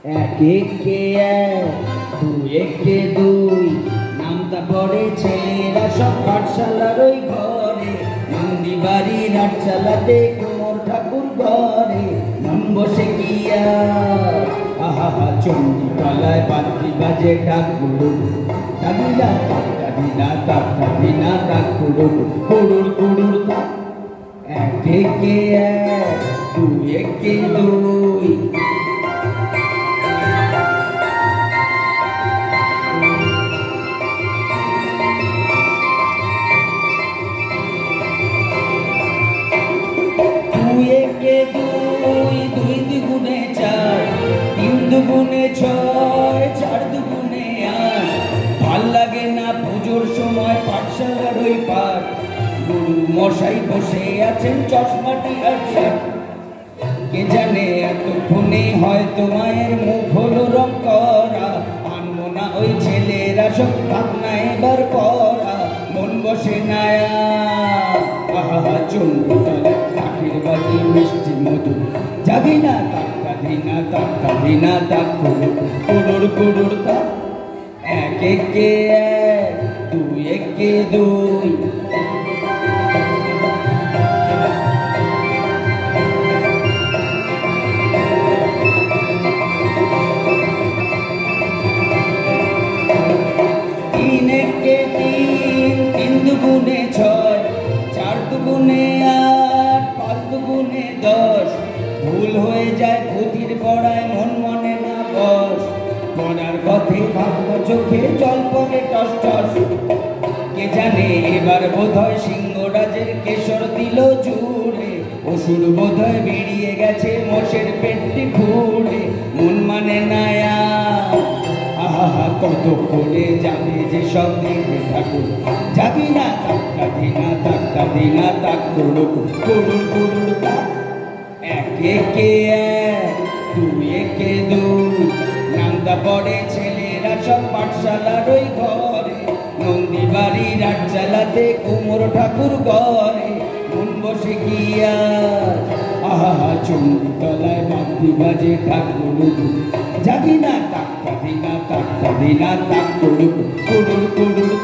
এক একে এক, দুই একে দুই, নামটা পড়ে ছেলেরা সব পাঠশালার ওই ঘরে। নন্দী বাড়ির হাট চালাতে কুমোর ঠাকুর ঘরে। নাম বসে কি আজ, আহা চণ্ডী তলায় বাদ্যি বাজে ডাক গুড়ু, দাদিনা তাক দাদিনা তাক দাদিনা তাক গুড়ু, কুড়ুর কুড়ুর তাক। এক একে এক, দুই একে দুই, দুই একে দুই, দুই দুগুণে চার, তিন দুগুণে ছয়, চার দুগুণে আট। ভাল লাগে না পুজোর সময় পাঠশালার ওই পাঠ। গুরু মশাই বসে আছেন চশমাটি আর শার্ট। কে জানে এতক্ষণে হয়তো মায়ের মুখ হলো রং করা। আনবো না ওই ছেলেরা সব ভাবনা এবার পড়া। মন বসে নায়া আহা চণ্ডীতলা কাঠের বাড়ি মিষ্টি মধু, জাগিনা তাক দাদিনা তাক দাদিনা তাক কুড়ুর কুড়ুর তাক। এক একে এক, দুই একে দুই, তিন একে তিন, তিন দুগুণে ছয়, চার দুগুণে আট, পাঁচ দুগুণে দশ। ভুল হয়ে যায় পুঁথির পড়ায়, মন মনে না বস। পড়ার পথে ভাবনা চোখে জল পড়ে টস টস। কে জানে এবার বোধহয় সিংহরাজের কেশর দিল জুড়ে। অসুর বোধহয় বেরিয়ে গেছে মোষের পেটটি ফুড়ে। মন মানে নায়া আহা কতক্ষণে যাবে যে সব দেখে ঠাকুর, জাগিনা তাক দাদিনা তাক দাদিনা তাক কুড়ুর কুড়ুর কুড়ুর তাক। এক একে এক, দুই একে দুই, নামটা পড়ে ছেলেরা সব পাঠশালার ওই ঘরে। নন্দী বাড়ির হাট চালাতে কুমোর ঠাকুর ঘরে। মন বসে কি আজ, আহা চণ্ডী তলায় বাদ্যি বাজে ঢাক গুড়ু, জাগিনা তাক দাদিনা তাক দাদিনা তাক কুড়ুর কুড়ুর কুড়ুর